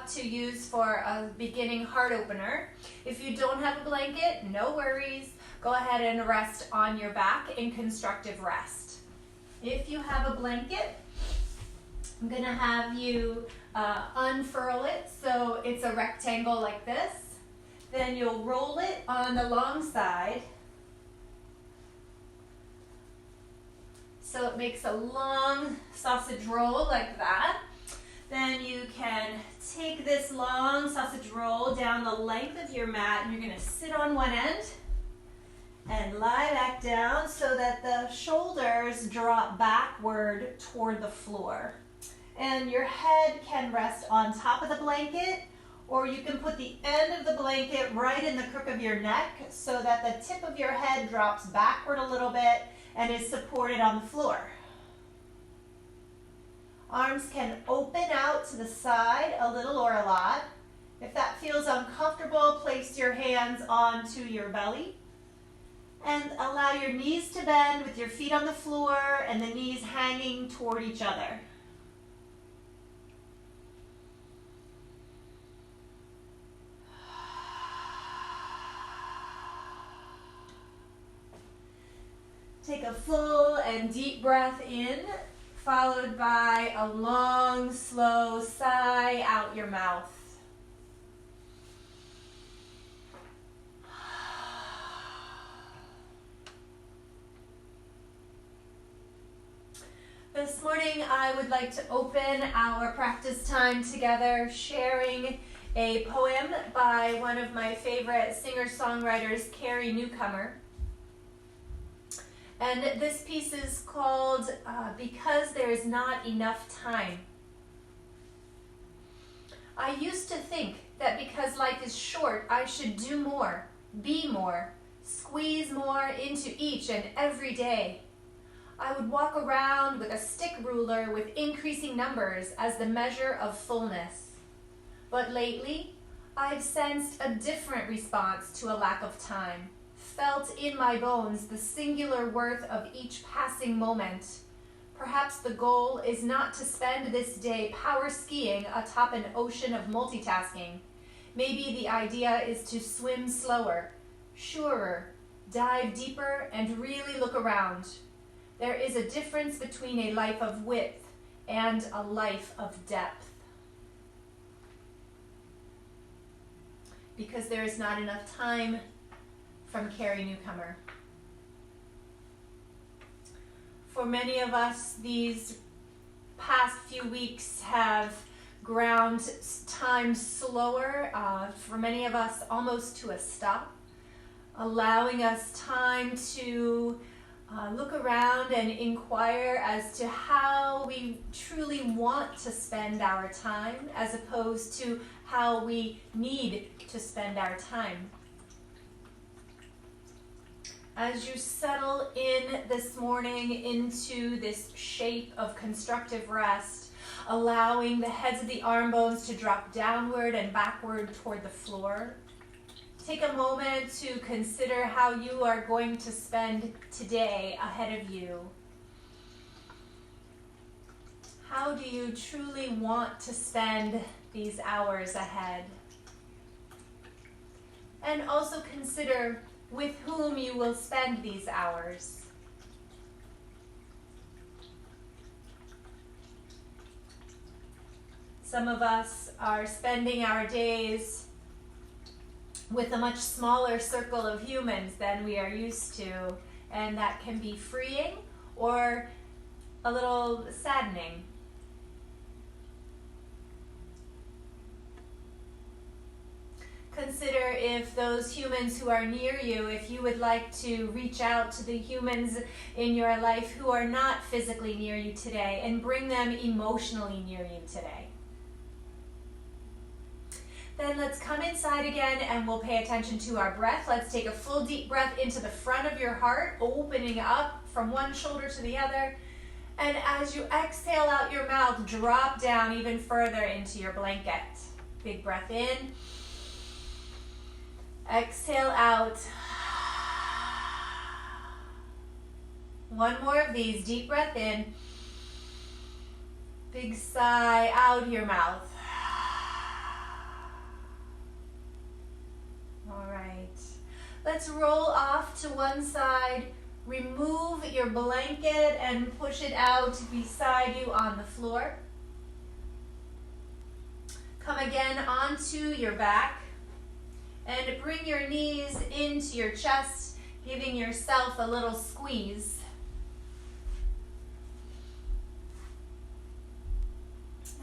to use for a beginning heart opener. If you don't have a blanket, no worries. Go ahead and rest on your back in constructive rest. If you have a blanket, I'm gonna have you unfurl it so it's a rectangle like this. Then you'll roll it on the long side so it makes a long sausage roll like that. Then you can take this long sausage roll down the length of your mat, and you're going to sit on one end and lie back down so that the shoulders drop backward toward the floor. And your head can rest on top of the blanket, or you can put the end of the blanket right in the crook of your neck so that the tip of your head drops backward a little bit and is supported on the floor. Arms can open out to the side a little or a lot. If that feels uncomfortable, place your hands onto your belly and allow your knees to bend with your feet on the floor and the knees hanging toward each other. Take a full and deep breath in, followed by a long, slow sigh out your mouth. This morning, I would like to open our practice time together sharing a poem by one of my favorite singer-songwriters, Carrie Newcomer. And this piece is called Because There Is Not Enough Time. I used to think that because life is short, I should do more, be more, squeeze more into each and every day. I would walk around with a stick ruler with increasing numbers as the measure of fullness. But lately, I've sensed a different response to a lack of time. Felt in my bones the singular worth of each passing moment. Perhaps the goal is not to spend this day power skiing atop an ocean of multitasking. Maybe the idea is to swim slower, surer, dive deeper, and really look around. There is a difference between a life of width and a life of depth. Because there is not enough time, from Carrie Newcomer. For many of us, these past few weeks have ground time slower, for many of us almost to a stop, allowing us time to look around and inquire as to how we truly want to spend our time as opposed to how we need to spend our time. As you settle in this morning into this shape of constructive rest, allowing the heads of the arm bones to drop downward and backward toward the floor, take a moment to consider how you are going to spend today ahead of you. How do you truly want to spend these hours ahead? And also consider with whom you will spend these hours. Some of us are spending our days with a much smaller circle of humans than we are used to, and that can be freeing or a little saddening. Consider if those humans who are near you, if you would like to reach out to the humans in your life who are not physically near you today and bring them emotionally near you today. Then let's come inside again and we'll pay attention to our breath. Let's take a full deep breath into the front of your heart, opening up from one shoulder to the other. And as you exhale out your mouth, drop down even further into your blanket. Big breath in. Exhale out. One more of these. Deep breath in. Big sigh out your mouth. All right. Let's roll off to one side. Remove your blanket and push it out beside you on the floor. Come again onto your back and bring your knees into your chest, giving yourself a little squeeze.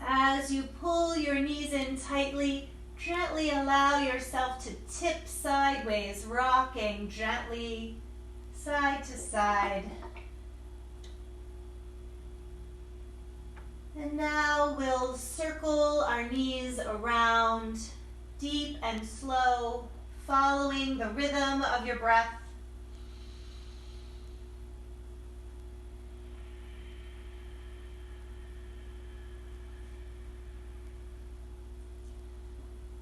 As you pull your knees in tightly, gently allow yourself to tip sideways, rocking gently side to side. And now we'll circle our knees around, deep and slow, following the rhythm of your breath.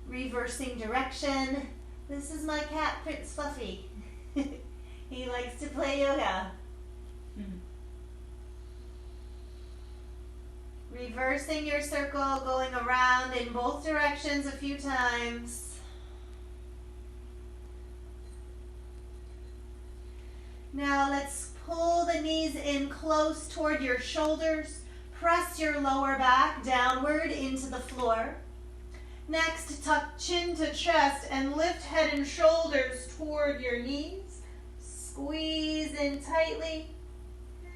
Reversing direction. This is my cat, Prince Fluffy. He likes to play yoga. Reversing your circle, going around in both directions a few times. Now let's pull the knees in close toward your shoulders. Press your lower back downward into the floor. Next, tuck chin to chest and lift head and shoulders toward your knees. Squeeze in tightly.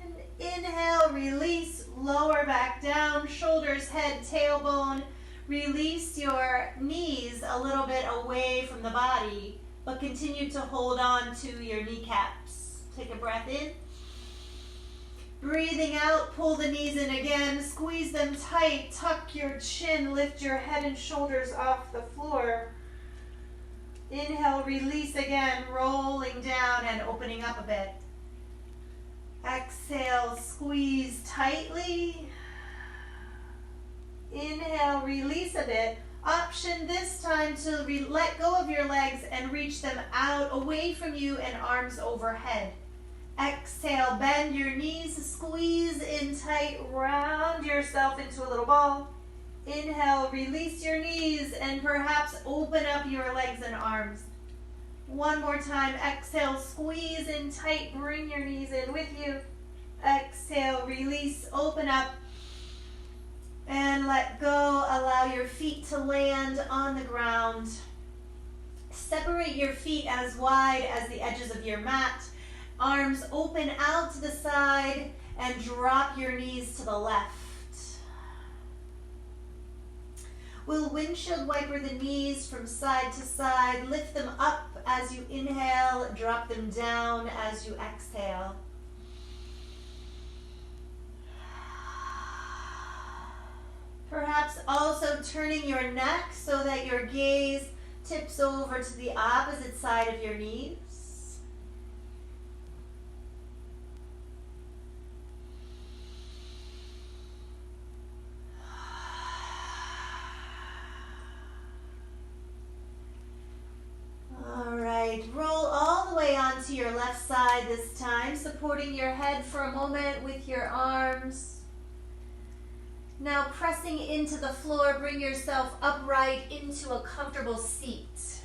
And inhale, release, lower back down, shoulders, head, tailbone. Release your knees a little bit away from the body, but continue to hold on to your kneecaps. Take a breath in. Breathing out, pull the knees in again, squeeze them tight, tuck your chin, lift your head and shoulders off the floor. Inhale, release again, rolling down and opening up a bit. Exhale, squeeze tightly. Inhale, release a bit. Option this time to let go of your legs and reach them out away from you and arms overhead. Exhale, bend your knees, squeeze in tight, round yourself into a little ball. Inhale, release your knees and perhaps open up your legs and arms. One more time, exhale, squeeze in tight, bring your knees in with you. Exhale, release, open up, and let go. Allow your feet to land on the ground. Separate your feet as wide as the edges of your mat. Arms open out to the side and drop your knees to the left. We'll windshield wiper the knees from side to side. Lift them up as you inhale, drop them down as you exhale. Perhaps also turning your neck so that your gaze tips over to the opposite side of your knees. Roll all the way onto your left side this time, supporting your head for a moment with your arms. Now pressing into the floor, bring yourself upright into a comfortable seat.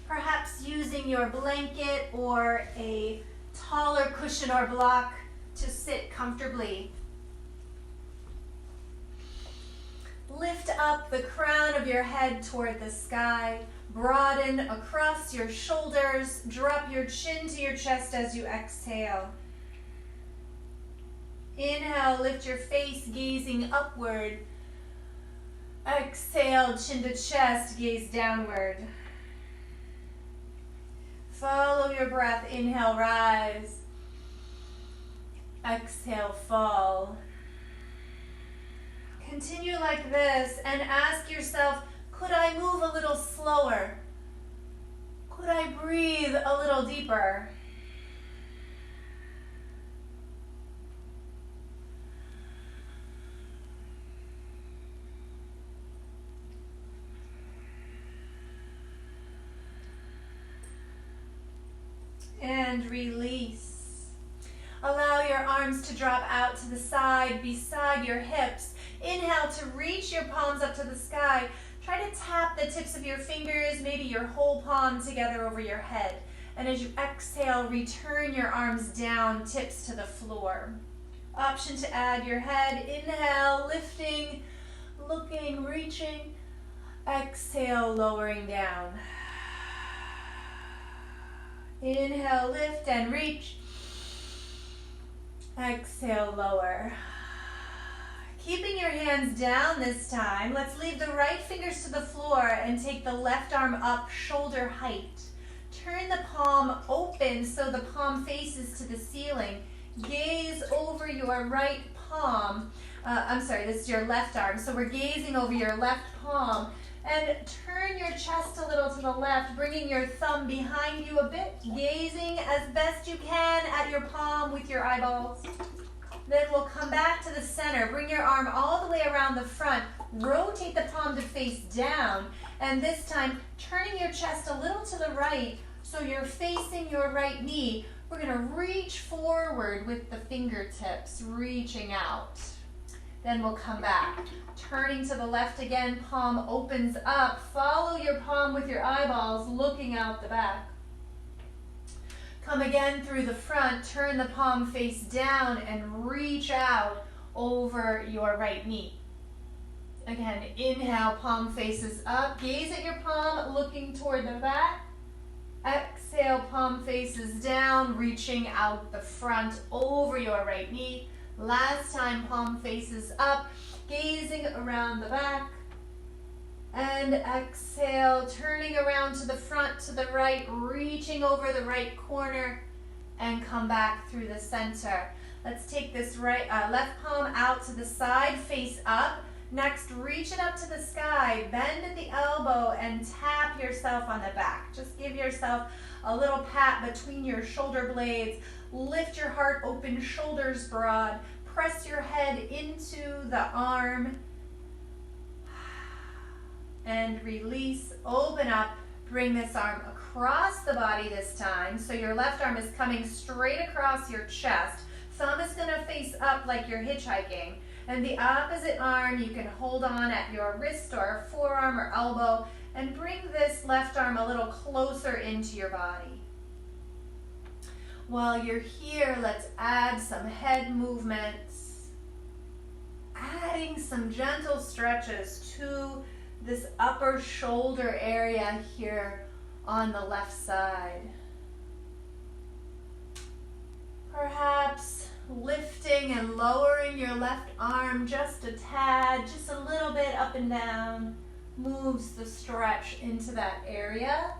Perhaps using your blanket or a taller cushion or block to sit comfortably. Lift up the crown of your head toward the sky. Broaden across your shoulders. Drop your chin to your chest as you exhale. Inhale, lift your face, gazing upward. Exhale, chin to chest, gaze downward. Follow your breath. Inhale, rise. Exhale, fall. Continue like this and ask yourself, could I move a little slower? Could I breathe a little deeper? And release. Allow your arms to drop out to the side beside your hips. Inhale to reach your palms up to the sky. Try to tap the tips of your fingers, maybe your whole palm together over your head. And as you exhale, return your arms down, tips to the floor. Option to add your head. Inhale, lifting, looking, reaching. Exhale, lowering down. Inhale, lift and reach. Exhale, lower. Keeping your hands down this time, let's leave the right fingers to the floor and take the left arm up, shoulder height. Turn the palm open so the palm faces to the ceiling. Gaze over your right palm. This is your left arm. So we're gazing over your left palm. And turn your chest a little to the left, bringing your thumb behind you a bit, gazing as best you can at your palm with your eyeballs. Then we'll come back to the center. Bring your arm all the way around the front. Rotate the palm to face down. And this time, turning your chest a little to the right so you're facing your right knee. We're going to reach forward with the fingertips, reaching out. Then we'll come back. Turning to the left again, palm opens up. Follow your palm with your eyeballs, looking out the back. Come again through the front, turn the palm face down and reach out over your right knee. Again, inhale, palm faces up. Gaze at your palm, looking toward the back. Exhale, palm faces down, reaching out the front over your right knee. Last time, palm faces up, gazing around the back. And exhale, turning around to the front, to the right, reaching over the right corner, and come back through the center. Let's take this left palm out to the side, face up. Next, reach it up to the sky, bend at the elbow, and tap yourself on the back. Just give yourself a little pat between your shoulder blades. Lift your heart open, shoulders broad. Press your head into the arm. And release, open up. Bring this arm across the body this time. So your left arm is coming straight across your chest. Thumb is going to face up like you're hitchhiking. And the opposite arm, you can hold on at your wrist or forearm or elbow. And bring this left arm a little closer into your body. While you're here, let's add some head movements. Adding some gentle stretches to this upper shoulder area here on the left side. Perhaps lifting and lowering your left arm just a tad, just a little bit up and down, moves the stretch into that area.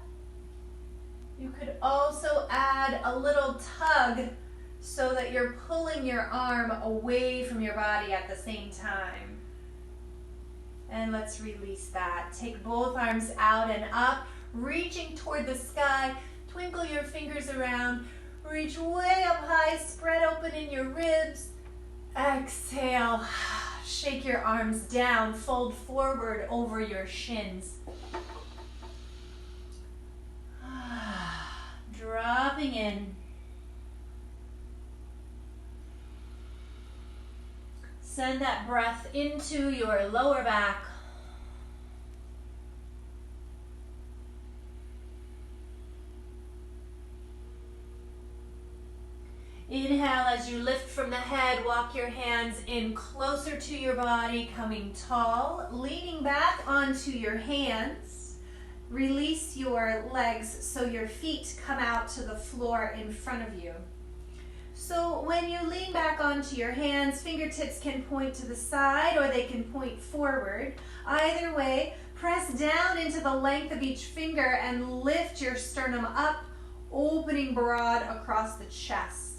You could also add a little tug so that you're pulling your arm away from your body at the same time. And let's release that. Take both arms out and up, reaching toward the sky. Twinkle your fingers around. Reach way up high, spread open in your ribs. Exhale. Shake your arms down, fold forward over your shins. Dropping in. Send that breath into your lower back. Inhale as you lift from the head, walk your hands in closer to your body, coming tall, leaning back onto your hands. Release your legs so your feet come out to the floor in front of you. So when you lean back onto your hands, fingertips can point to the side or they can point forward. Either way, press down into the length of each finger and lift your sternum up, opening broad across the chest.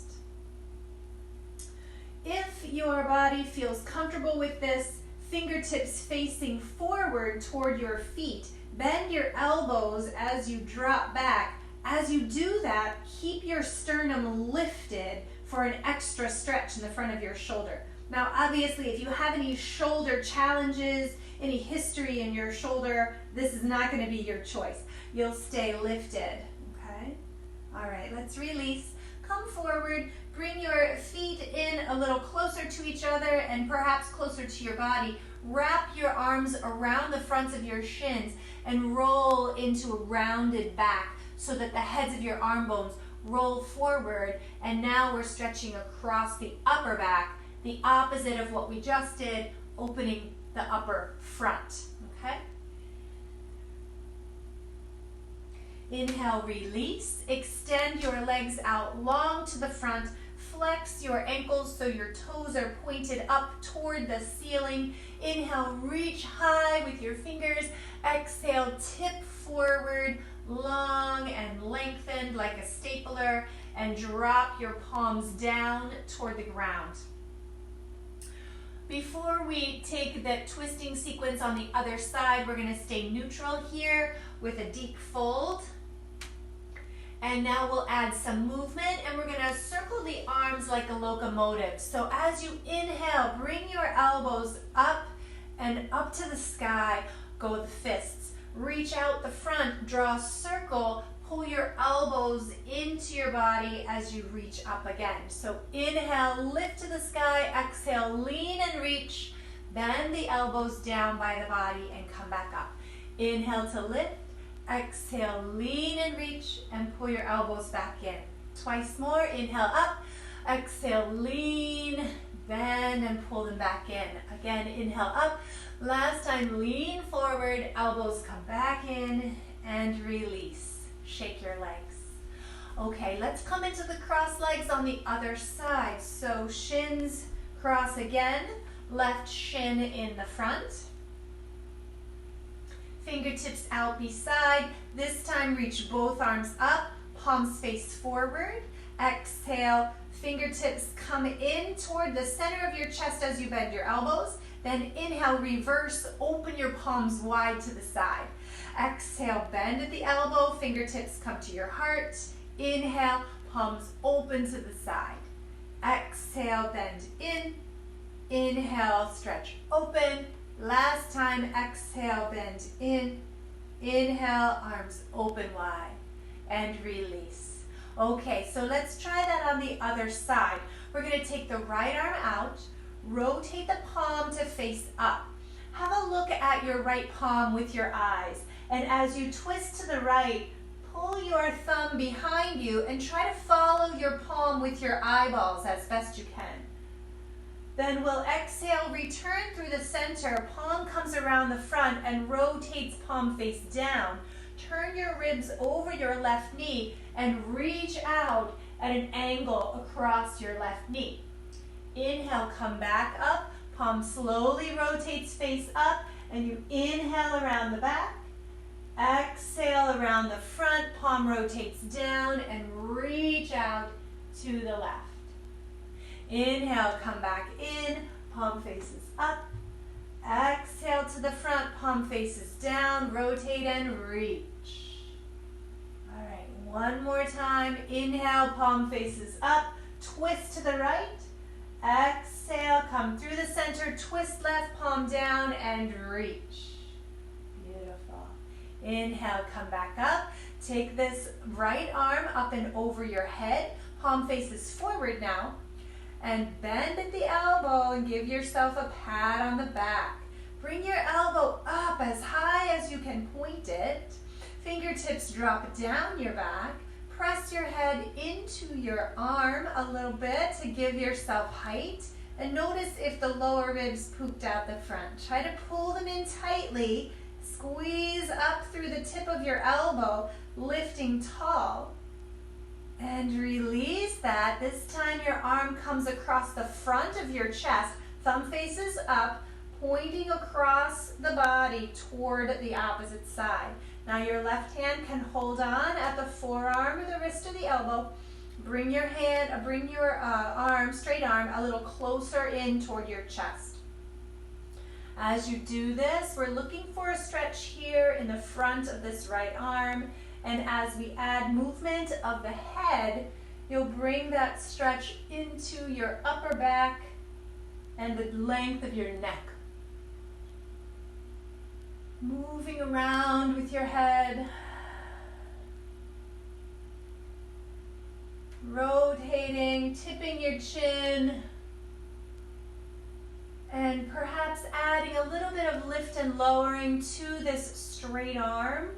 If your body feels comfortable with this, fingertips facing forward toward your feet. Bend your elbows as you drop back. As you do that, keep your sternum lifted for an extra stretch in the front of your shoulder. Now, obviously, if you have any shoulder challenges, any history in your shoulder, this is not going to be your choice. You'll stay lifted, okay? All right, let's release. Come forward, Bring your feet in a little closer to each other and perhaps closer to your body. Wrap your arms around the fronts of your shins and roll into a rounded back so that the heads of your arm bones roll forward. And now we're stretching across the upper back, the opposite of what we just did, opening the upper front, okay? Inhale, release. Extend your legs out long to the front. Flex your ankles so your toes are pointed up toward the ceiling. Inhale, reach high with your fingers. Exhale, tip forward, long and lengthened like a stapler, and drop your palms down toward the ground. Before we take the twisting sequence on the other side, we're going to stay neutral here with a deep fold. And now we'll add some movement, and we're going to circle the arms like a locomotive. So as you inhale, bring your elbows up and up to the sky. Go the fists. Reach out the front, draw a circle, pull your elbows into your body as you reach up again. So inhale, lift to the sky. Exhale, lean and reach. Bend the elbows down by the body and come back up. Inhale to lift. Exhale, lean and reach, and pull your elbows back in. Twice more. Inhale up. Exhale, lean, bend, and pull them back in. Again, inhale up. Last time, lean forward, elbows come back in, and release. Shake your legs. Okay, let's come into the cross legs on the other side. So shins cross again, left shin in the front. Fingertips out beside. This time reach both arms up, palms face forward. Exhale, fingertips come in toward the center of your chest as you bend your elbows. Then inhale, reverse, open your palms wide to the side. Exhale, bend at the elbow, fingertips come to your heart. Inhale, palms open to the side. Exhale, bend in. Inhale, stretch open. Last time, exhale, bend in. Inhale, arms open wide, and release. Okay, so let's try that on the other side. We're going to take the right arm out, rotate the palm to face up. Have a look at your right palm with your eyes, and as you twist to the right, pull your thumb behind you and try to follow your palm with your eyeballs as best you can. Then we'll exhale, return through the center, palm comes around the front and rotates palm face down. Turn your ribs over your left knee and reach out at an angle across your left knee. Inhale, come back up, palm slowly rotates face up, and you inhale around the back. Exhale around the front, palm rotates down and reach out to the left. Inhale, come back in, palm faces up. Exhale to the front, palm faces down, rotate and reach. All right, one more time. Inhale, palm faces up, twist to the right. Exhale, come through the center, twist left, palm down and reach. Beautiful. Inhale, come back up. Take this right arm up and over your head. Palm faces forward now. And bend at the elbow and give yourself a pat on the back. Bring your elbow up as high as you can point it. Fingertips drop down your back. Press your head into your arm a little bit to give yourself height. And notice if the lower ribs pooped out the front. Try to pull them in tightly. Squeeze up through the tip of your elbow, lifting tall. And release that. This time your arm comes across the front of your chest. Thumb faces up, pointing across the body toward the opposite side. Now your left hand can hold on at the forearm or the wrist or the elbow. Bring your arm, straight arm, a little closer in toward your chest. As you do this, we're looking for a stretch here in the front of this right arm. And as we add movement of the head, you'll bring that stretch into your upper back and the length of your neck. Moving around with your head. Rotating, tipping your chin, and perhaps adding a little bit of lift and lowering to this straight arm.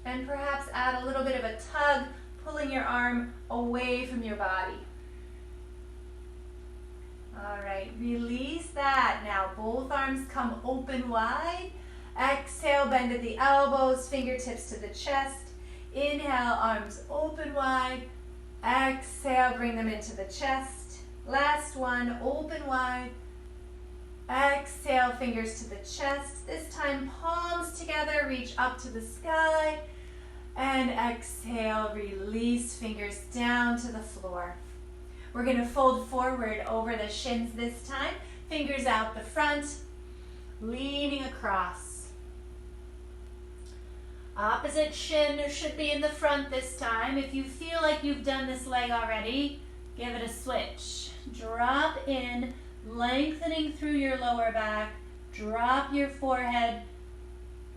And perhaps add a little bit of a tug, pulling your arm away from your body. All right, release that. Now both arms come open wide. Exhale, bend at the elbows, fingertips to the chest. Inhale, arms open wide. Exhale, bring them into the chest. Last one, open wide. Exhale, fingers to the chest. This time, palms together, reach up to the sky. And exhale, release, fingers down to the floor. We're going to fold forward over the shins this time. Fingers out the front, leaning across. Opposite shin should be in the front this time. If you feel like you've done this leg already, give it a switch. Drop in, lengthening through your lower back. Drop your forehead.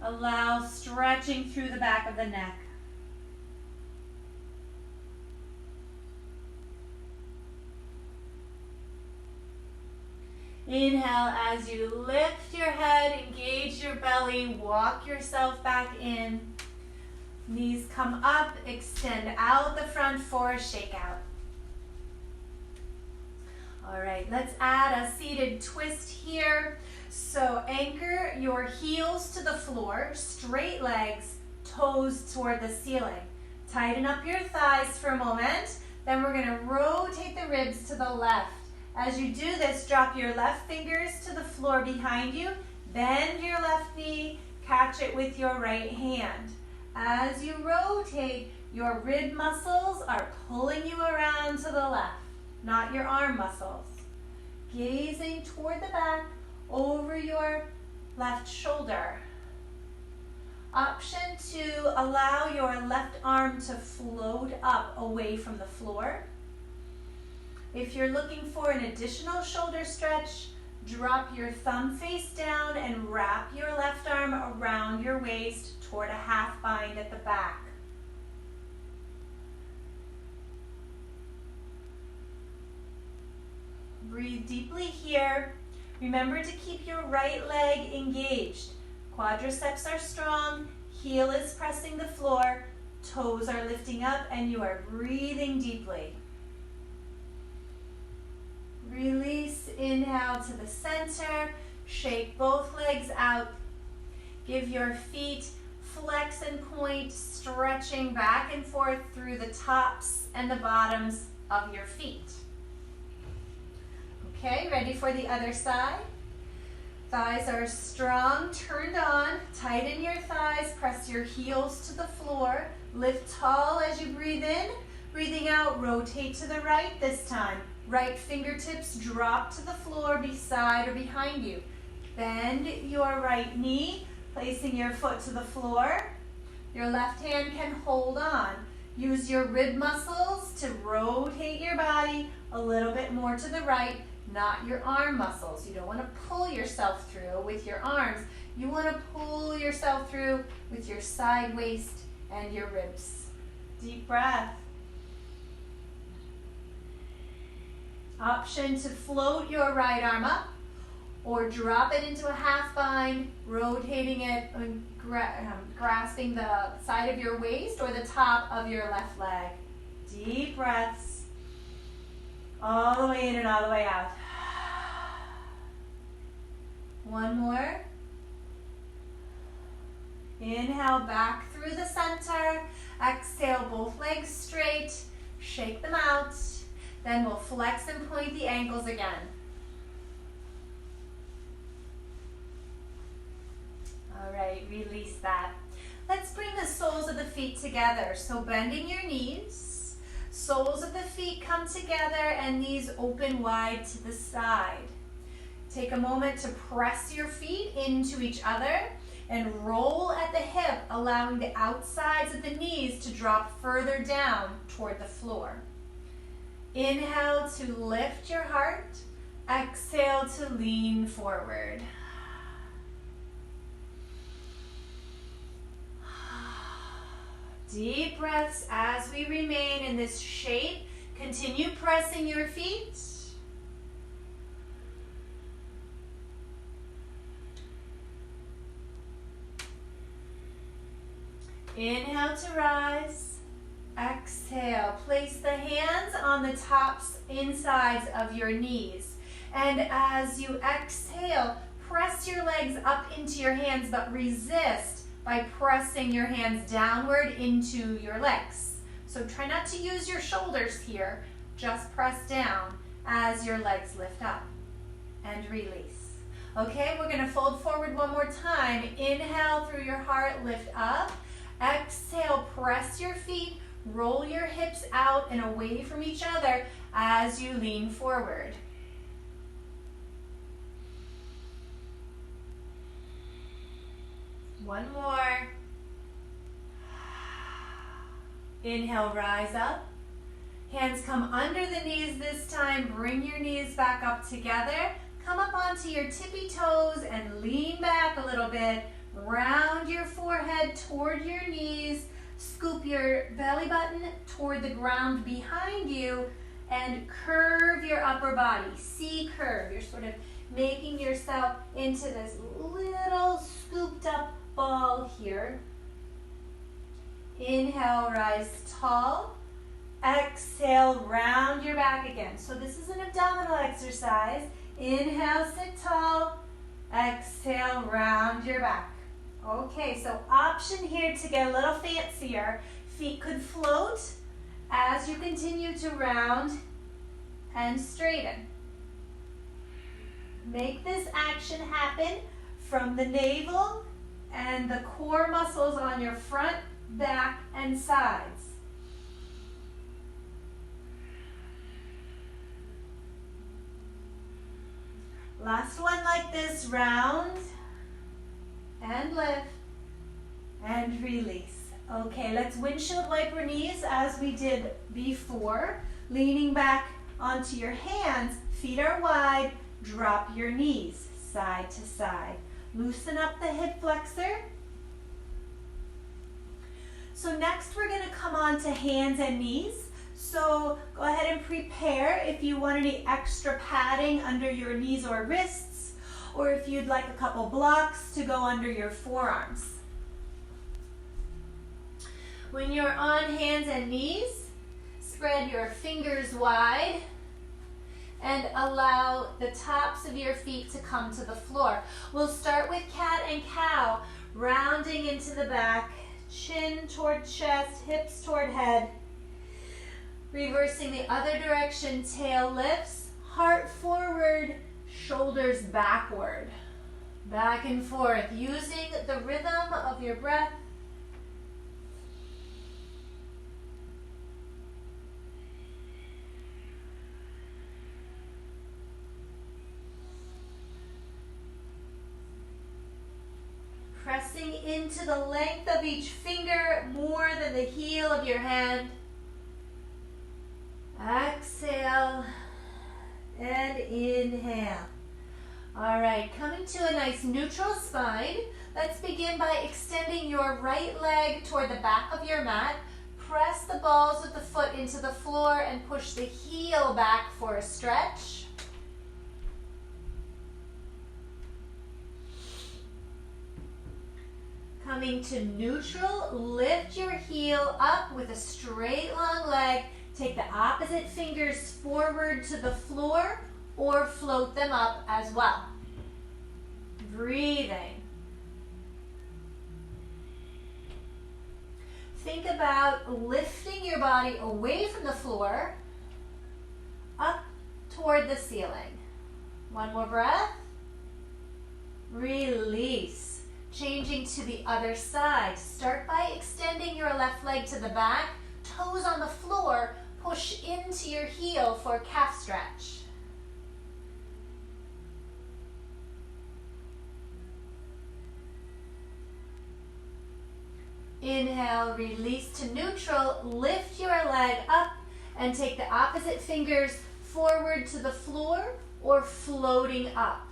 Allow stretching through the back of the neck. Inhale as you lift your head, engage your belly, walk yourself back in. Knees come up, extend out the front for a shakeout. All right, let's add a seated twist here. So anchor your heels to the floor, straight legs, toes toward the ceiling. Tighten up your thighs for a moment. Then we're gonna rotate the ribs to the left. As you do this, drop your left fingers to the floor behind you. Bend your left knee, catch it with your right hand. As you rotate, your rib muscles are pulling you around to the left, not your arm muscles. Gazing toward the back, over your left shoulder. Option 2, allow your left arm to float up away from the floor. If you're looking for an additional shoulder stretch, drop your thumb face down and wrap your left arm around your waist toward a half bind at the back. Breathe deeply here. Remember to keep your right leg engaged. Quadriceps are strong, heel is pressing the floor, toes are lifting up, and you are breathing deeply. Release, inhale to the center, shake both legs out. Give your feet flex and point, stretching back and forth through the tops and the bottoms of your feet. Okay, ready for the other side? Thighs are strong, turned on. Tighten your thighs, press your heels to the floor. Lift tall as you breathe in. Breathing out, rotate to the right this time. Right fingertips drop to the floor beside or behind you. Bend your right knee, placing your foot to the floor. Your left hand can hold on. Use your rib muscles to rotate your body a little bit more to the right, not your arm muscles. You don't want to pull yourself through with your arms. You want to pull yourself through with your side waist and your ribs. Deep breath. Option to float your right arm up or drop it into a half bind, rotating it and grasping the side of your waist or the top of your left leg. Deep breaths. All the way in and all the way out. One more. Inhale back through the center. Exhale, both legs straight. Shake them out. Then we'll flex and point the ankles again. All right, release that. Let's bring the soles of the feet together. So bending your knees, soles of the feet come together and knees open wide to the side. Take a moment to press your feet into each other and roll at the hip, allowing the outsides of the knees to drop further down toward the floor. Inhale to lift your heart. Exhale to lean forward. Deep breaths as we remain in this shape. Continue pressing your feet. Inhale to rise. Exhale. Place the hands on the tops, insides of your knees. And as you exhale, press your legs up into your hands, but resist by pressing your hands downward into your legs. So try not to use your shoulders here. Just press down as your legs lift up and release. Okay, we're going to fold forward one more time. Inhale through your heart, lift up. Exhale, press your feet, roll your hips out and away from each other as you lean forward. One more. Inhale, rise up. Hands come under the knees this time. Bring your knees back up together. Come up onto your tippy toes and lean back a little bit. Round your forehead toward your knees. Scoop your belly button toward the ground behind you and curve your upper body. C curve. You're sort of making yourself into this little scooped up ball here. Inhale, rise tall. Exhale, round your back again. So this is an abdominal exercise. Inhale, sit tall. Exhale, round your back. Okay, so option here to get a little fancier. Feet could float as you continue to round and straighten. Make this action happen from the navel and the core muscles on your front, back, and sides. Last one like this, round and lift and release. Okay, let's windshield wiper knees as we did before. Leaning back onto your hands, feet are wide, drop your knees side to side. Loosen up the hip flexor. So next we're going to come on to hands and knees. So go ahead and prepare if you want any extra padding under your knees or wrists, or if you'd like a couple blocks to go under your forearms. When you're on hands and knees, spread your fingers wide and allow the tops of your feet to come to the floor. We'll start with cat and cow, rounding into the back, chin toward chest, hips toward head. Reversing the other direction, tail lifts, heart forward, shoulders backward. Back and forth, using the rhythm of your breath. Pressing into the length of each finger more than the heel of your hand. Exhale and inhale. All right, coming to a nice neutral spine. Let's begin by extending your right leg toward the back of your mat. Press the balls of the foot into the floor and push the heel back for a stretch. Coming to neutral, lift your heel up with a straight long leg. Take the opposite fingers forward to the floor or float them up as well. Breathing. Think about lifting your body away from the floor, up toward the ceiling. One more breath. Release. Changing to the other side. Start by extending your left leg to the back, toes on the floor, push into your heel for a calf stretch. Inhale, release to neutral, lift your leg up and take the opposite fingers forward to the floor or floating up.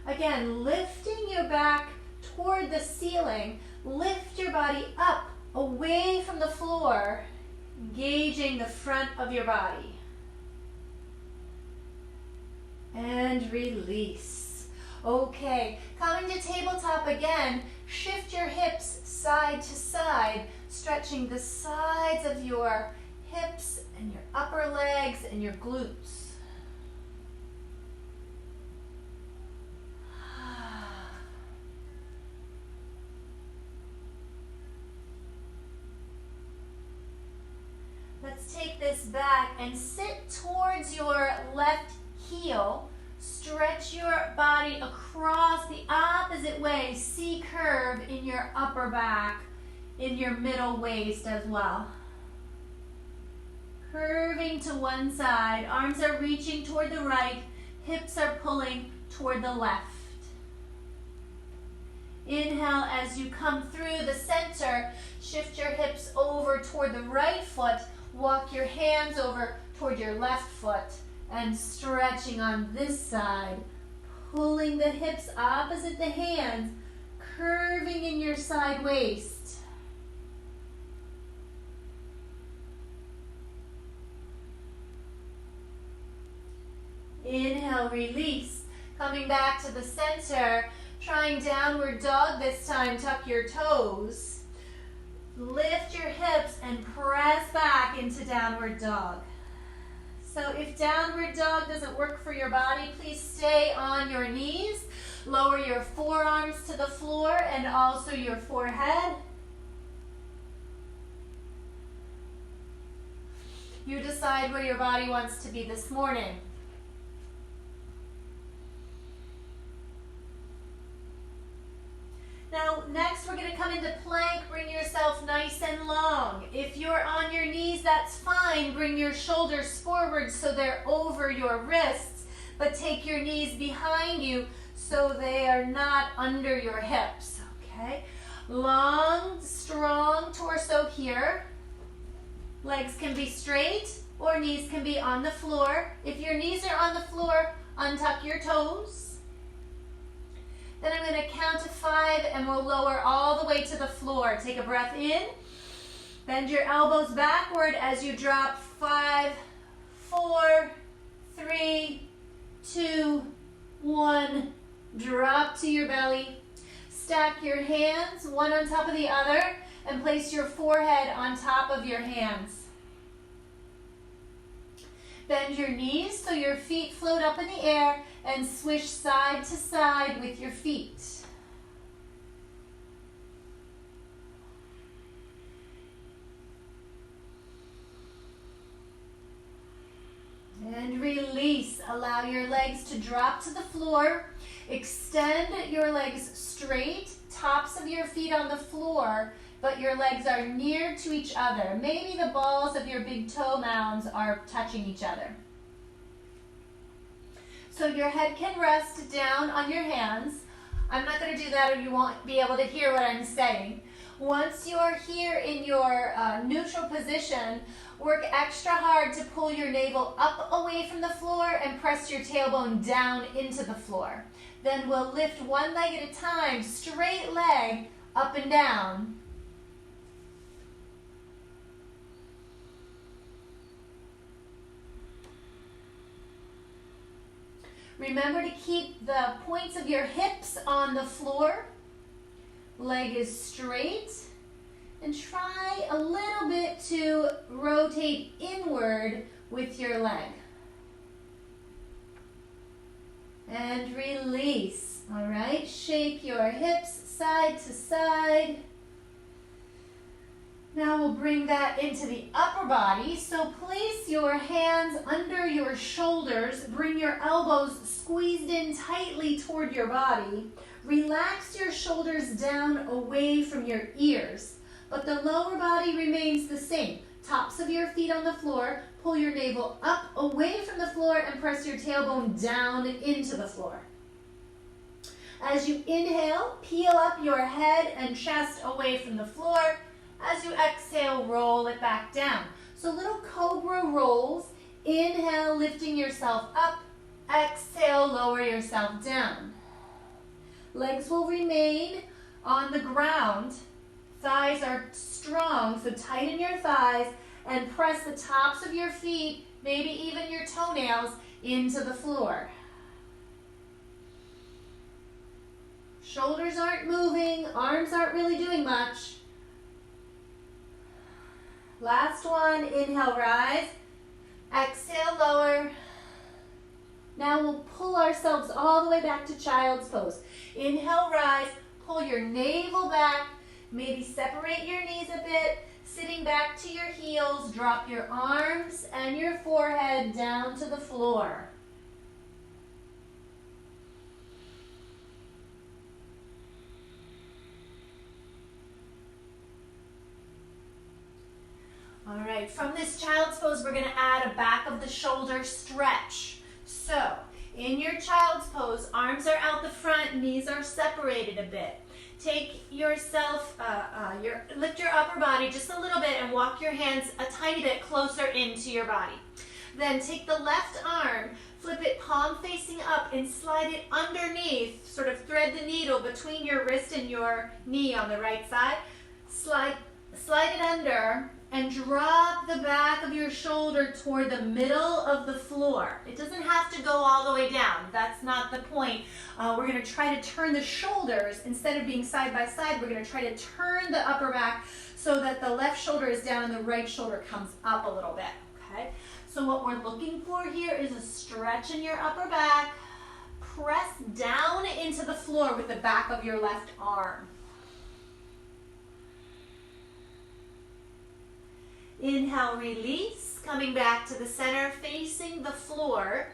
Again, lifting your back toward the ceiling, Lift your body up, away from the floor, engaging the front of your body. And release. Okay, coming to tabletop again, shift your hips side to side, stretching the sides of your hips and your upper legs and your glutes. Let's take this back and sit towards your left heel. Stretch your body across the opposite way. C curve in your upper back, in your middle waist as well. Curving to one side. Arms are reaching toward the right. Hips are pulling toward the left. Inhale as you come through the center. Shift your hips over toward the right foot. Walk your hands over toward your left foot and stretching on this side. Pulling the hips opposite the hands, curving in your side waist. Inhale, release. Coming back to the center, trying downward dog this time. Tuck your toes. Lift your hips and press back into downward dog. So if downward dog doesn't work for your body, please stay on your knees. Lower your forearms to the floor and also your forehead. You decide where your body wants to be this morning. Now, next we're going to come into plank. Bring yourself nice and long. If you're on your knees, that's fine. Bring your shoulders forward so they're over your wrists, but take your knees behind you so they are not under your hips, okay? Long, strong torso here. Legs can be straight or knees can be on the floor. If your knees are on the floor, untuck your toes. Then I'm going to count to 5 and we'll lower all the way to the floor. Take a breath in. Bend your elbows backward as you drop. 5, 4, 3, 2, 1. Drop to your belly. Stack your hands one on top of the other and place your forehead on top of your hands. Bend your knees so your feet float up in the air and swish side to side with your feet. And release. Allow your legs to drop to the floor. Extend your legs straight, tops of your feet on the floor, but your legs are near to each other. Maybe the balls of your big toe mounds are touching each other. So your head can rest down on your hands. I'm not going to do that or you won't be able to hear what I'm saying. Once you're here in your neutral position, work extra hard to pull your navel up away from the floor and press your tailbone down into the floor. Then we'll lift one leg at a time, straight leg, up and down. Remember to keep the points of your hips on the floor. Leg is straight. And try a little bit to rotate inward with your leg. And release. All right, shake your hips side to side. Now we'll bring that into the upper body. So place your hands under your shoulders. Bring your elbows squeezed in tightly toward your body. Relax your shoulders down away from your ears. But the lower body remains the same. Tops of your feet on the floor. Pull your navel up away from the floor and press your tailbone down into the floor. As you inhale, peel up your head and chest away from the floor. As you exhale, roll it back down. So little cobra rolls. Inhale, lifting yourself up. Exhale, lower yourself down. Legs will remain on the ground. Thighs are strong, so tighten your thighs and press the tops of your feet, maybe even your toenails, into the floor. Shoulders aren't moving, arms aren't really doing much. Last one, inhale, rise. Exhale, lower. Now we'll pull ourselves all the way back to child's pose. Inhale, rise, pull your navel back, maybe separate your knees a bit, sitting back to your heels, drop your arms and your forehead down to the floor. All right, from this child's pose, we're gonna add a back of the shoulder stretch. So, in your child's pose, arms are out the front, knees are separated a bit. Take yourself, lift your upper body just a little bit and walk your hands a tiny bit closer into your body. Then take the left arm, flip it palm facing up and slide it underneath, sort of thread the needle between your wrist and your knee on the right side. Slide it under and drop the back of your shoulder toward the middle of the floor. It doesn't have to go all the way down. That's not the point. We're going to try to turn the shoulders. Instead of being side by side, we're going to try to turn the upper back so that the left shoulder is down and the right shoulder comes up a little bit. Okay? So what we're looking for here is a stretch in your upper back. Press down into the floor with the back of your left arm. Inhale, release, coming back to the center, facing the floor.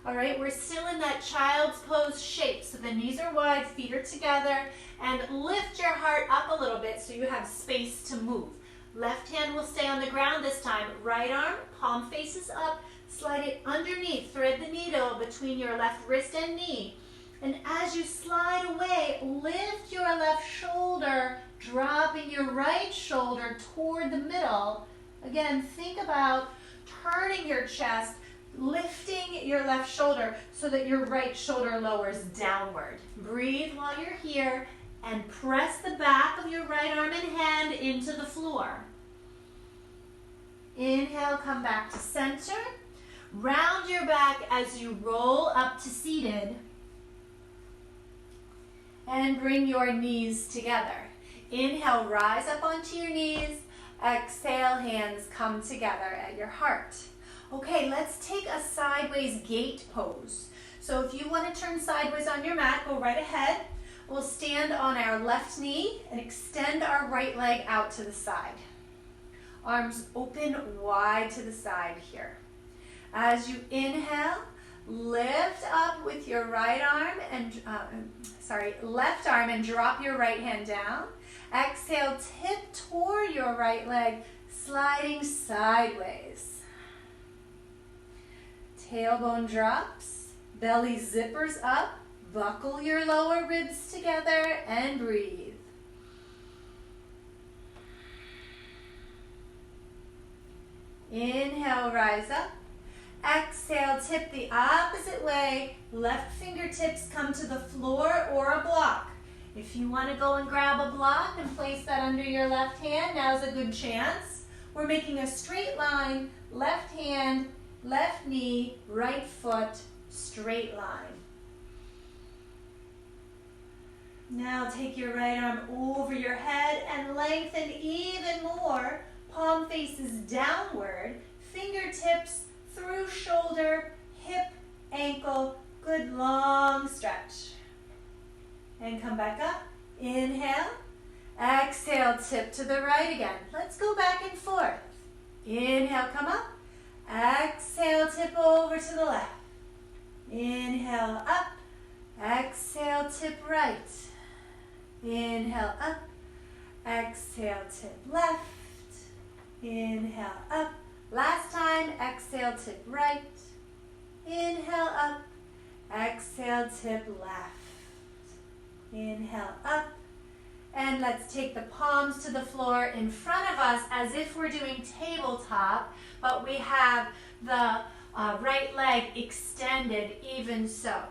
All right, we're still in that child's pose shape. So the knees are wide, feet are together, and lift your heart up a little bit so you have space to move. Left hand will stay on the ground this time. Right arm, palm faces up, slide it underneath, thread the needle between your left wrist and knee. And as you slide away, lift your left shoulder, dropping your right shoulder toward the middle. Again, think about turning your chest, lifting your left shoulder so that your right shoulder lowers downward. Breathe while you're here and press the back of your right arm and hand into the floor. Inhale, come back to center. Round your back as you roll up to seated. And bring your knees together. Inhale, rise up onto your knees. Exhale, hands come together at your heart. Okay, let's take a sideways gate pose. So if you want to turn sideways on your mat, go right ahead. We'll stand on our left knee and extend our right leg out to the side. Arms open wide to the side here. As you inhale, lift up with your right arm and, left arm and drop your right hand down. Exhale, tip toward your right leg, sliding sideways. Tailbone drops, belly zippers up, buckle your lower ribs together and breathe. Inhale, rise up. Exhale, tip the opposite way. Left fingertips come to the floor or a block. If you want to go and grab a block and place that under your left hand, now's a good chance. We're making a straight line, left hand, left knee, right foot, straight line. Now take your right arm over your head and lengthen even more. Palm faces downward, fingertips through shoulder, hip, ankle, good long stretch. And come back up. Inhale. Exhale, tip to the right again. Let's go back and forth. Inhale, come up. Exhale, tip over to the left. Inhale, up. Exhale, tip right. Inhale, up. Exhale, tip left. Inhale, up. Last time, exhale, tip right. Inhale, up. Exhale, tip left. Inhale, up. And let's take the palms to the floor in front of us as if we're doing tabletop, but we have the right leg extended even so.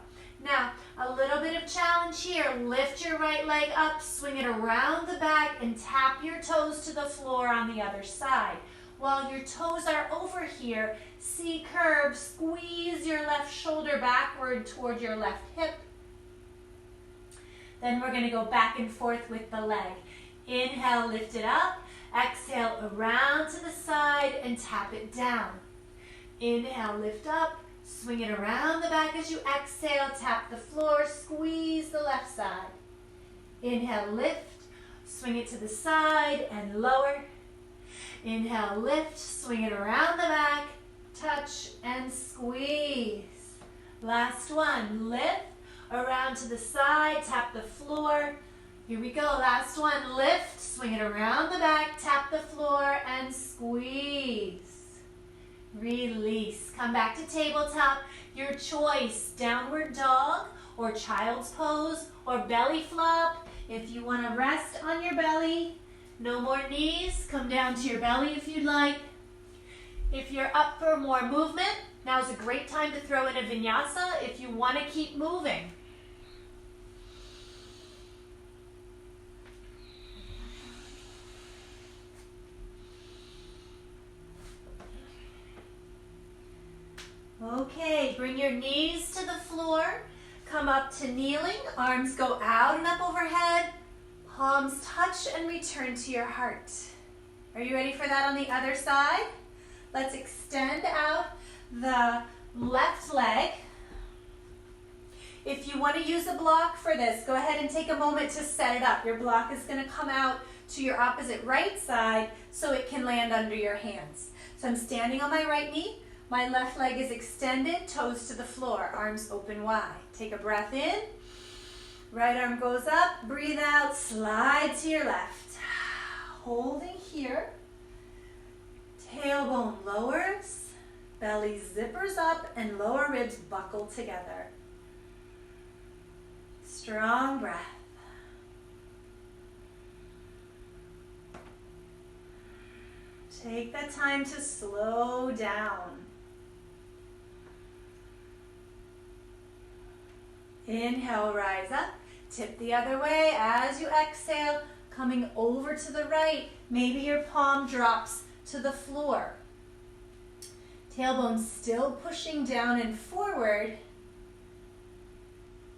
Now, a little bit of challenge here. Lift your right leg up, swing it around the back, and tap your toes to the floor on the other side. While your toes are over here, C curve, squeeze your left shoulder backward toward your left hip. Then we're going to go back and forth with the leg. Inhale, lift it up. Exhale, around to the side and tap it down. Inhale, lift up. Swing it around the back as you exhale. Tap the floor. Squeeze the left side. Inhale, lift. Swing it to the side and lower. Inhale, lift. Swing it around the back. Touch and squeeze. Last one. Lift. Around to the side. Tap the floor. Here we go. Last one. Lift. Swing it around the back. Tap the floor and squeeze. Release. Come back to tabletop. Your choice, downward dog or child's pose or belly flop. If you want to rest on your belly, no more knees. Come down to your belly if you'd like. If you're up for more movement, now's a great time to throw in a vinyasa if you want to keep moving. Okay, bring your knees to the floor. Come up to kneeling. Arms go out and up overhead. Palms touch and return to your heart. Are you ready for that on the other side? Let's extend out the left leg. If you want to use a block for this, go ahead and take a moment to set it up. Your block is going to come out to your opposite right side so it can land under your hands. So I'm standing on my right knee. My left leg is extended, toes to the floor, arms open wide. Take a breath in. Right arm goes up, breathe out, slide to your left. Holding here. Tailbone lowers, belly zippers up, and lower ribs buckle together. Strong breath. Take the time to slow down. Inhale, rise up. Tip the other way as you exhale, coming over to the right. Maybe your palm drops to the floor. Tailbone still pushing down and forward.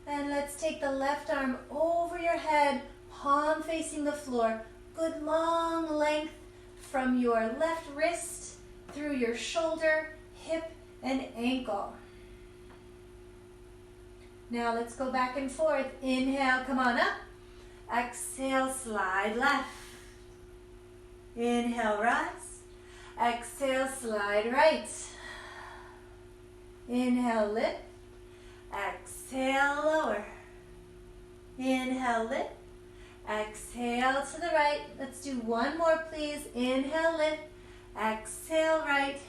And let's take the left arm over your head, palm facing the floor. Good long length from your left wrist through your shoulder, hip, and ankle. Now let's go back and forth. Inhale, come on up. Exhale, slide left. Inhale, rise. Exhale, slide right. Inhale, lift. Exhale, lower. Inhale, lift. Exhale to the right. Let's do one more, please. Inhale, lift. Exhale, right.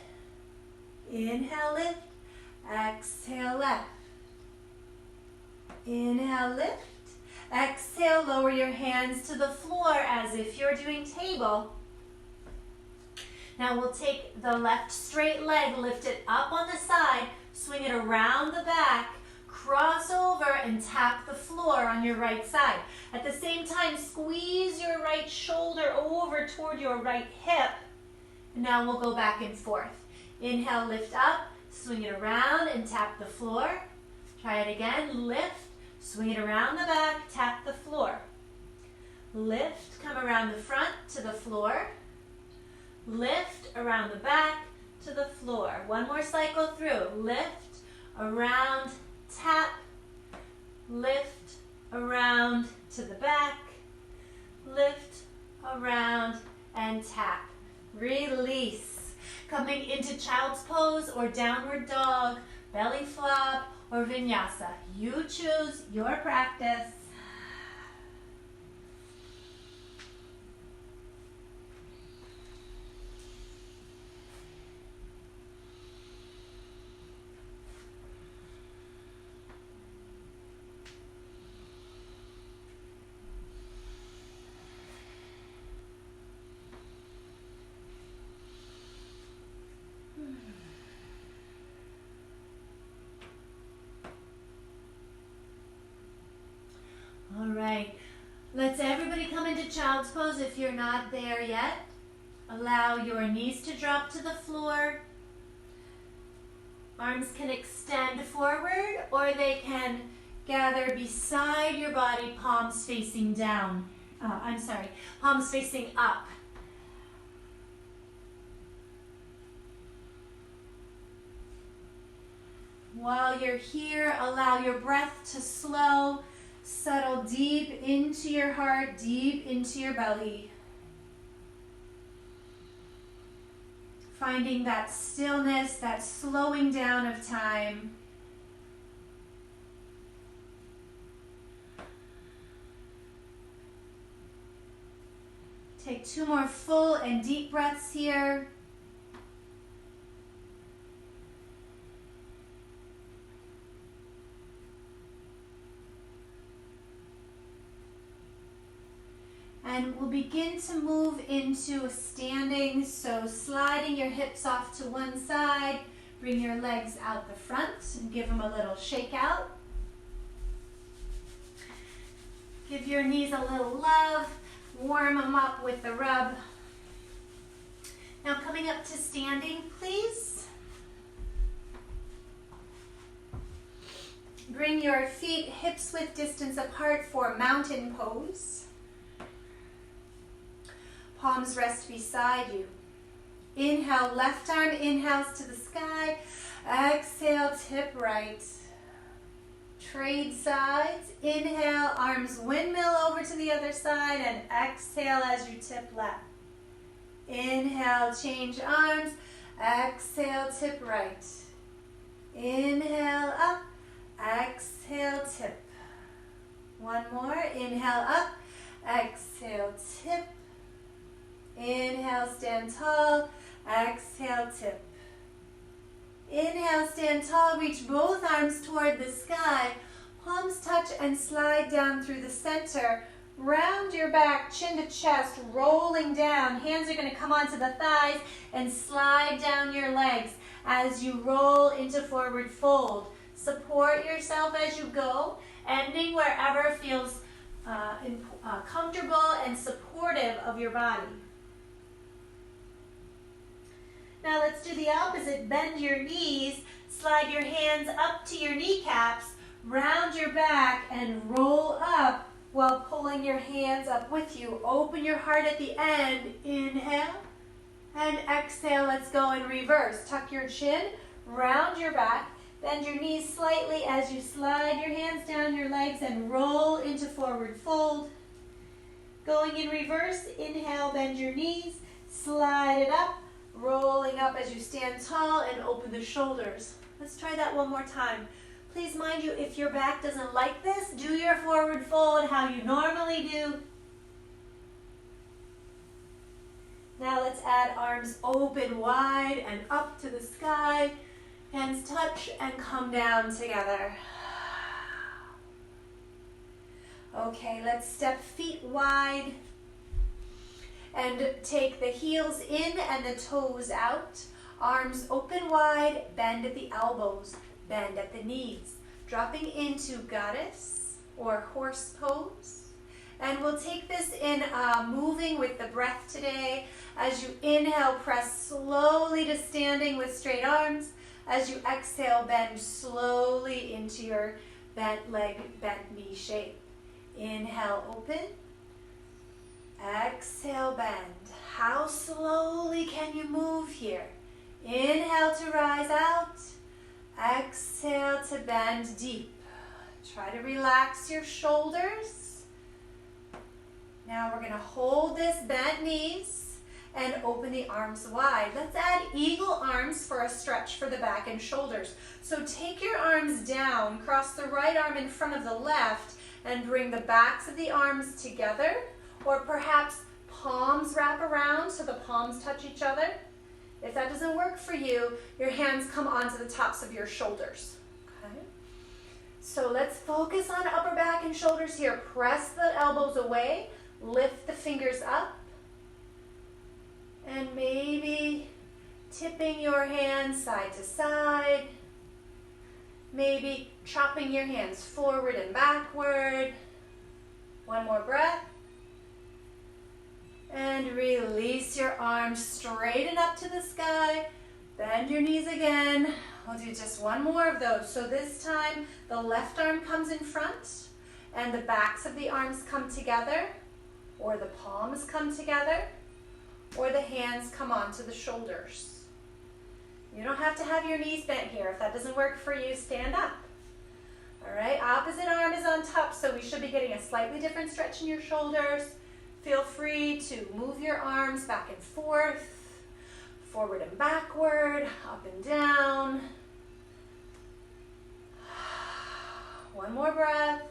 Inhale, lift. Exhale, left. Inhale, lift. Exhale, lower your hands to the floor as if you're doing table. Now we'll take the left straight leg, lift it up on the side, swing it around the back, cross over and tap the floor on your right side. At the same time, squeeze your right shoulder over toward your right hip. And now we'll go back and forth. Inhale, lift up, swing it around and tap the floor. Try it again, lift. Swing it around the back, tap the floor. Lift, come around the front to the floor. Lift, around the back to the floor. One more cycle through. Lift, around, tap. Lift, around to the back. Lift, around, and tap. Release. Coming into child's pose or downward dog, belly flop, or vinyasa. You choose your practice. child's pose if you're not there yet. Allow your knees to drop to the floor. Arms can extend forward or they can gather beside your body, palms facing down. Palms facing up. While you're here, allow your breath to slow, settle deep into your heart, deep into your belly. Finding that stillness, that slowing down of time. Take 2 more full and deep breaths here. And we'll begin to move into standing, so sliding your hips off to one side, bring your legs out the front and give them a little shake out. Give your knees a little love, warm them up with the rub. Now coming up to standing, please. Bring your feet hips width distance apart for mountain pose. Palms rest beside you. Inhale, left arm inhales to the sky. Exhale, tip right. Trade sides. Inhale, arms windmill over to the other side, and exhale as you tip left. Inhale, change arms. Exhale, tip right. Inhale, up. Exhale, tip. One more. Inhale, up. Exhale, tip. Inhale, stand tall. Exhale, tip. Inhale, stand tall. Reach both arms toward the sky. Palms touch and slide down through the center. Round your back, chin to chest, rolling down. Hands are going to come onto the thighs and slide down your legs as you roll into forward fold. Support yourself as you go, ending wherever feels comfortable and supportive of your body. Now let's do the opposite. Bend your knees, slide your hands up to your kneecaps, round your back and roll up while pulling your hands up with you. Open your heart at the end. Inhale and exhale. Let's go in reverse. Tuck your chin, round your back, bend your knees slightly as you slide your hands down your legs and roll into forward fold. Going in reverse, inhale, bend your knees, slide it up, rolling up as you stand tall and open the shoulders. Let's try that one more time. Please mind you, if your back doesn't like this, do your forward fold how you normally do. Now let's add arms open wide and up to the sky. Hands touch and come down together. Okay, let's step feet wide. And take the heels in and the toes out. Arms open wide, bend at the elbows, bend at the knees. Dropping into goddess or horse pose. And we'll take this in moving with the breath today. As you inhale, press slowly to standing with straight arms. As you exhale, bend slowly into your bent leg, bent knee shape. Inhale, open. Exhale, bend. How slowly can you move here? Inhale to rise out. Exhale to bend deep. Try to relax your shoulders. Now we're going to hold this bent knees and open the arms wide. Let's add eagle arms for a stretch for the back and shoulders. So take your arms down, cross the right arm in front of the left, and bring the backs of the arms together. Or perhaps palms wrap around so the palms touch each other. If that doesn't work for you, your hands come onto the tops of your shoulders. Okay? So let's focus on upper back and shoulders here. Press the elbows away, lift the fingers up, and maybe tipping your hands side to side. Maybe chopping your hands forward and backward. One more breath. And release your arms, straighten up to the sky. Bend your knees again. We'll do just one more of those. So this time, the left arm comes in front, and the backs of the arms come together, or the palms come together, or the hands come onto the shoulders. You don't have to have your knees bent here. If that doesn't work for you, stand up. All right, opposite arm is on top, so we should be getting a slightly different stretch in your shoulders. Feel free to move your arms back and forth, forward and backward, up and down. One more breath.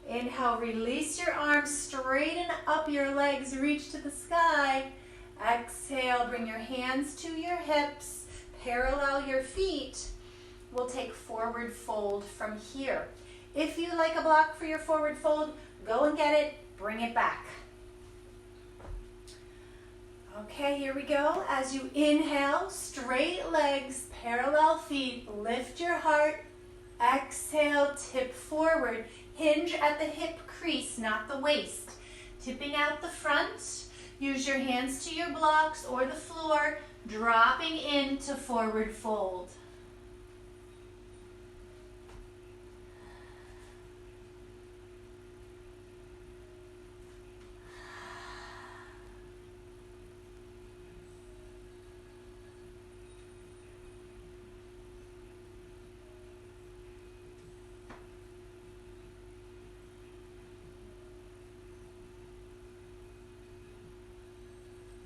Inhale, release your arms, straighten up your legs, reach to the sky. Exhale, bring your hands to your hips, parallel your feet. We'll take forward fold from here. If you like a block for your forward fold, go and get it, bring it back. Okay, here we go. As you inhale, straight legs, parallel feet, lift your heart. Exhale, tip forward. Hinge at the hip crease, not the waist. Tipping out the front. Use your hands to your blocks or the floor, dropping into forward fold.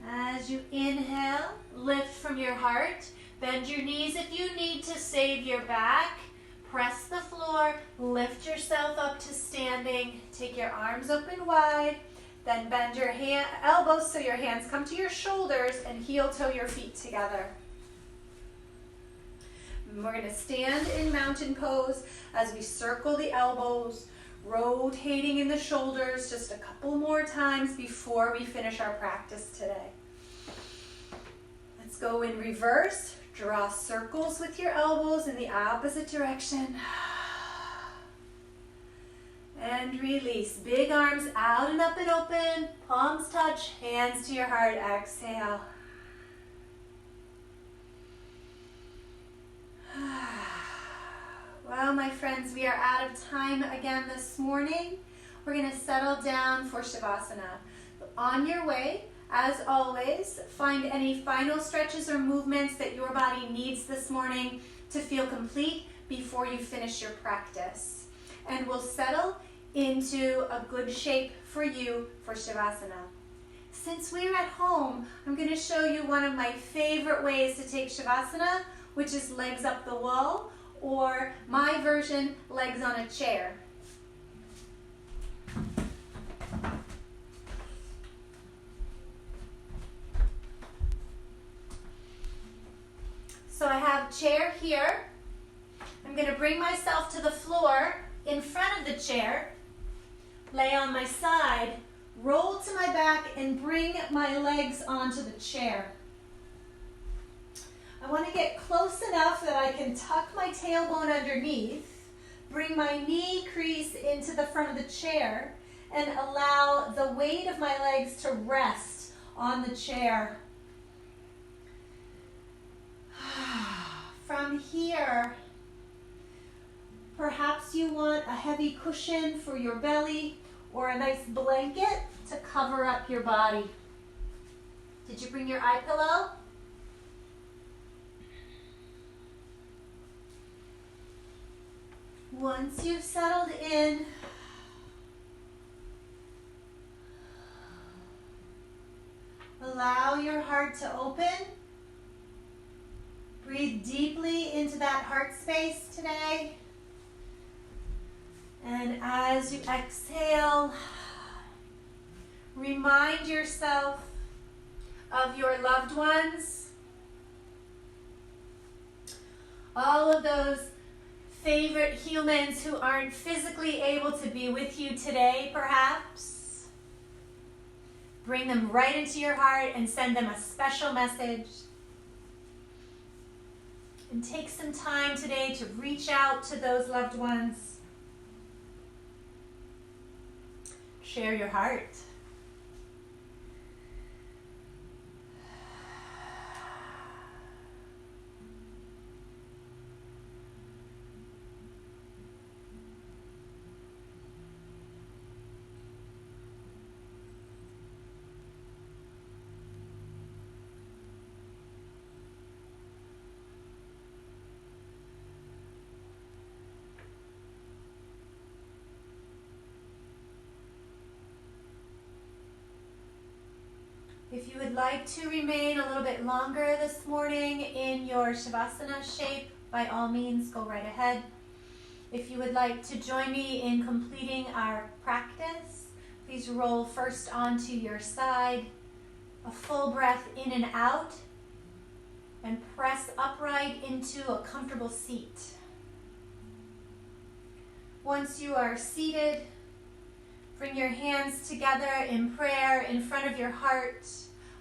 As you inhale, lift from your heart. Bend your knees if you need to save your back. Press the floor, lift yourself up to standing. Take your arms open wide. Then bend your elbows so your hands come to your shoulders and heel toe your feet together. And we're going to stand in mountain pose as we circle the elbows, rotating in the shoulders just a couple more times before we finish our practice today. Let's go in reverse. Draw circles with your elbows in the opposite direction. And release. Big arms out and up and open. Palms touch, hands to your heart. Exhale. Well, my friends, we are out of time again this morning. We're going to settle down for Shavasana. On your way, as always, find any final stretches or movements that your body needs this morning to feel complete before you finish your practice. And we'll settle into a good shape for you for Shavasana. Since we're at home, I'm going to show you one of my favorite ways to take Shavasana, which is legs up the wall, or my version, legs on a chair. So I have chair here. I'm going to bring myself to the floor in front of the chair, lay on my side, roll to my back, and bring my legs onto the chair. I want to get close enough that I can tuck my tailbone underneath, bring my knee crease into the front of the chair, and allow the weight of my legs to rest on the chair. From here, perhaps you want a heavy cushion for your belly or a nice blanket to cover up your body. Did you bring your eye pillow? Once you've settled in, allow your heart to open. Breathe deeply into that heart space today. And as you exhale, remind yourself of your loved ones, all of those favorite humans who aren't physically able to be with you today, perhaps. Bring them right into your heart and send them a special message. And take some time today to reach out to those loved ones. Share your heart. If you would like to remain a little bit longer this morning in your Shavasana shape, by all means, go right ahead. If you would like to join me in completing our practice, please roll first onto your side, a full breath in and out, and press upright into a comfortable seat. Once you are seated, bring your hands together in prayer in front of your heart.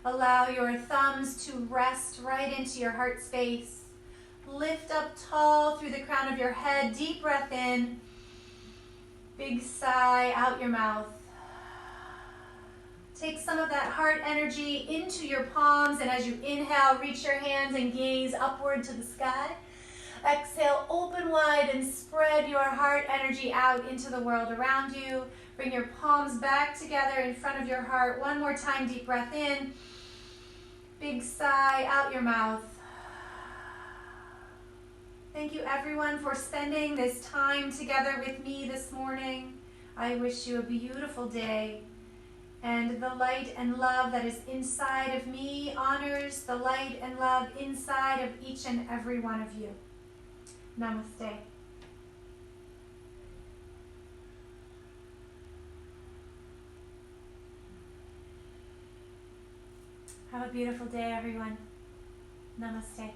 Allow your thumbs to rest right into your heart space. Lift up tall through the crown of your head. Deep breath in. Big sigh out your mouth. Take some of that heart energy into your palms, and as you inhale, reach your hands and gaze upward to the sky. Exhale, open wide and spread your heart energy out into the world around you. Bring your palms back together in front of your heart. One more time, deep breath in. Big sigh out your mouth. Thank you everyone for spending this time together with me this morning. I wish you a beautiful day. And the light and love that is inside of me honors the light and love inside of each and every one of you. Namaste. Have a beautiful day, everyone. Namaste.